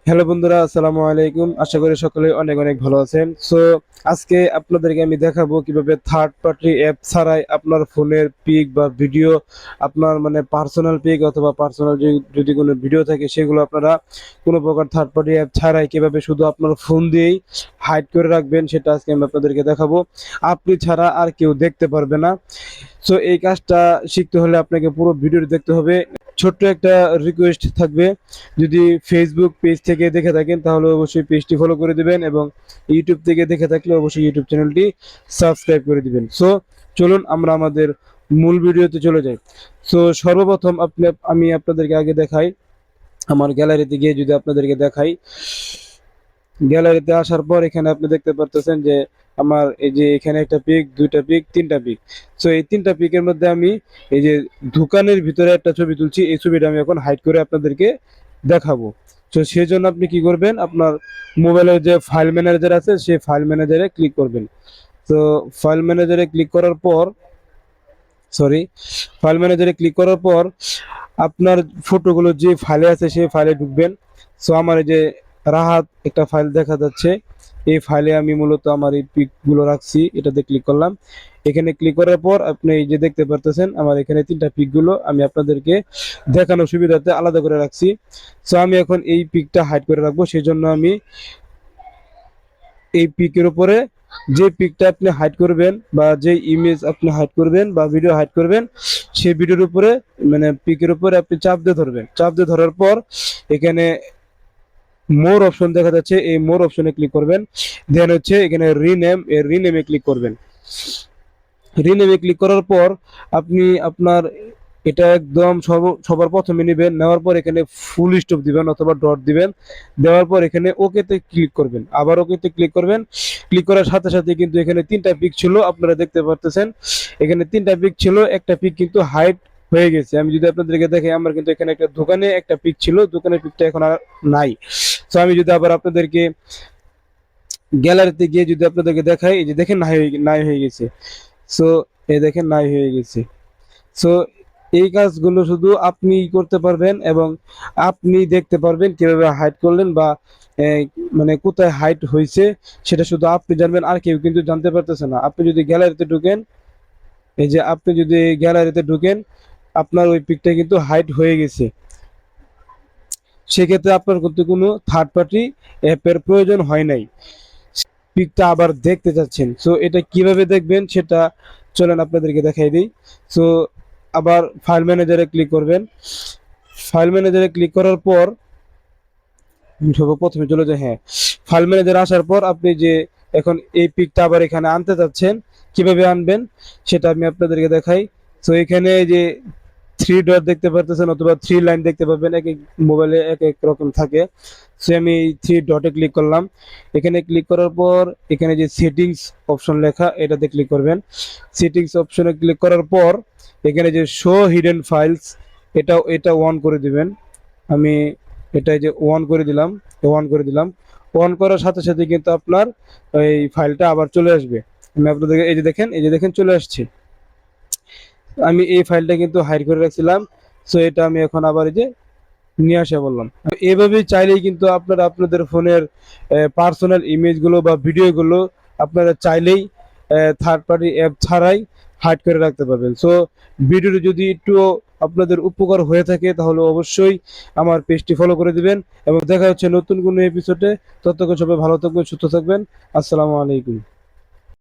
Hello বন্ধুরা, আসসালামু আলাইকুম। আশা করি সকলে অনেক অনেক ভালো আছেন। আজকে আপনাদেরকে আমি দেখাবো কিভাবে থার্ড পার্টি অ্যাপ ছাড়াই আপনার ফোনের পিক বা ভিডিও, আপনার মানে পার্সোনাল পিক অথবা পার্সোনাল যদি কোনো ভিডিও থাকে সেগুলো আপনারা কোনো প্রকার থার্ড পার্টি অ্যাপ ছাড়াই কিভাবে শুধু আপনার ফোন দিয়েই হাইড করে রাখবেন, সেটা আজকে আমি আপনাদেরকে দেখাবো। আপনি ছাড়া আর কেউ দেখতে পারবে না। এই কাজটা শিখতে হলে আপনাকে পুরো ভিডিওটি দেখতে হবে। ছোট্ট একটা রিকোয়েস্ট থাকবে, যদি ফেসবুক পেজ থেকে দেখে থাকেন তাহলে অবশ্যই পেজটি ফলো করে দিবেন, এবং ইউটিউব থেকে দেখে থাকলে অবশ্যই ইউটিউব চ্যানেলটি সাবস্ক্রাইব করে দিবেন। চলুন আমরা আমাদের মূল ভিডিওতে চলে যাই। সর্বপ্রথম আমি আপনাদেরকে আগে দেখাই, আমার গ্যালারিতে গিয়ে যদি আপনাদেরকে দেখাই, গ্যালারিতে আসার পর এখানে আপনি দেখতে পারতেছেন যে আমার এই যে এখানে একটা পিক, দুইটা পিক, তিনটা পিক। এই তিনটা পিকের মধ্যে আমি এই যে দোকানের ভিতরে একটা ছবি তুলছি, এই ছবিটা আমি এখন হাইড করে আপনাদেরকে দেখাবো। সেই জন্য আপনি কি করবেন, আপনার মোবাইলের যে ফাইল ম্যানেজার আছে সেই ফাইল ম্যানেজারে ক্লিক করবেন। তো ফাইল ম্যানেজারে ক্লিক করার পর সরি ফাইল ম্যানেজারে ক্লিক করার পর আপনার ফটোগুলো যে ফাইলে আছে সেই ফাইলে ঢুকবেন। আমার এই যে রাহাত একটা ফাইল দেখা যাচ্ছে, এই ফাইলে আমি মূলত আমার এই পিকগুলো রাখছি, এটাতে ক্লিক করলাম। এখানে ক্লিক করার পর আপনি এই যে দেখতে পারতেছেন আমার এখানে তিনটা পিকগুলো আমি আপনাদেরকে দেখানোর সুবিধাতে আলাদা করে রাখছি। আমি এখন এই পিকটা হাইড করে রাখবো, সেই জন্য আমি এই পিকের উপরে যে পিকটা আপনি হাইড করবেন বা যে ইমেজ আপনি হাইড করবেন বা ভিডিও হাইড করবেন, সেই ভিডিওর উপরে মানে পিকের উপরে আপনি চাপ দিয়ে ধরবেন। চাপ দিয়ে ধরার পর এখানে মোর অপশন দেখা যাচ্ছে, এই মোর অপশনে ক্লিক করবেন। দেন হচ্ছে এখানে রিনেম, এই রিনেমে ক্লিক করবেন। রিনেমে ক্লিক করার পর আপনি আপনার এটা একদম সবার প্রথমে নেবেন, নেওয়ার পর এখানে ফুল স্টপ দিবেন অথবা ডট দিবেন। দেওয়ার পর এখানে ওকেতে ক্লিক করবেন, আবার ওকেতে ক্লিক করবেন। ক্লিক করার সাথে সাথে কিন্তু এখানে তিনটা পিক ছিল, আপনারা দেখতে পারতেছেন এখানে তিনটা পিক ছিল, একটা পিক কিন্তু হাইড হয়ে গেছে। আমি যদি আপনাদেরকে দেখাই, আমার কিন্তু এখানে একটা দোকানে একটা পিক ছিল, দোকানের পিকটা এখন আর নাই। আমি যদি আবার আপনাদেরকে গ্যালারিতে গিয়ে যদি আপনাদেরকে দেখাই, এই যে দেখেন নাই হয়ে গেছে। সো এই দেখেন নাই হয়ে গেছে। সো এই কাজগুলো শুধু আপনি করতে পারবেন, এবং আপনি দেখতে পারবেন কিভাবে হাইড করলেন বা মানে কোথায় হাইড হয়েছে সেটা শুধু আপনি জানবেন, আর কেউ কিন্তু জানতে পারতেছে না। আপনি যদি গ্যালারিতে ঢুকেন, এই যে আপনি যদি গ্যালারিতে ঢুকেন, আপনার ওই পিকটা কিন্তু হাইড হয়ে গেছে। সেক্ষেত্রে আপনার কিন্তু কোনো থার্ড পার্টি অ্যাপের প্রয়োজন হয় নাই, পিকটা আবার দেখতে চাচ্ছেন। এটা কিভাবে দেখবেন সেটা চলেন আপনাদেরকে দেখাই দিই। সো আবার ফাইল ম্যানেজারে ক্লিক করবেন। ফাইল ম্যানেজারে ক্লিক করার পর প্রথমে চলে যায়, হ্যাঁ, ফাইল ম্যানেজারে আসার পর আপনি যে এখন এই পিকটা আবার এখানে আনতে চাচ্ছেন, কিভাবে আনবেন সেটা আমি আপনাদেরকে দেখাই। এখানে যে থ্রি ডট দেখতে পারতেছেন অথবা থ্রি লাইন দেখতে পাবেন, এক এক মোবাইলে এক এক রকম থাকে। আমি থ্রি ডটে ক্লিক করলাম। এখানে ক্লিক করার পর এখানে যে সেটিংস অপশন লেখা, এটাতে ক্লিক করবেন। সেটিংস অপশনে ক্লিক করার পর এখানে যে শো হিডেন ফাইলস, এটা অন করে দিবেন। আমি এটা যে অন করে দিলাম, অন করার সাথে সাথে কিন্তু আপনার এই ফাইলটা আবার চলে আসবে। আমি আপনাদেরকে এই যে দেখেন চলে আসছে। আমি এই ফাইলটা কিন্তু হাইড করে রাখছিলাম। এটা আমি এখন আবার এই যে নিয়ে আসা বললাম। এভাবেই চাইলেই কিন্তু আপনারা আপনাদের ফোনের পার্সোনাল ইমেজগুলো বা ভিডিওগুলো আপনারা চাইলেই থার্ড পার্টি অ্যাপ ছাড়াই হাইড করে রাখতে পারবেন। ভিডিওটি যদি একটু আপনাদের উপকার হয়ে থাকে তাহলে অবশ্যই আমার পেজটি ফলো করে দিবেন, এবং দেখা হচ্ছে নতুন কোনো এপিসোডে। ততক্ষণ সবাই ভালো থাকবেন, সুস্থ থাকবেন। আসসালামু আলাইকুম।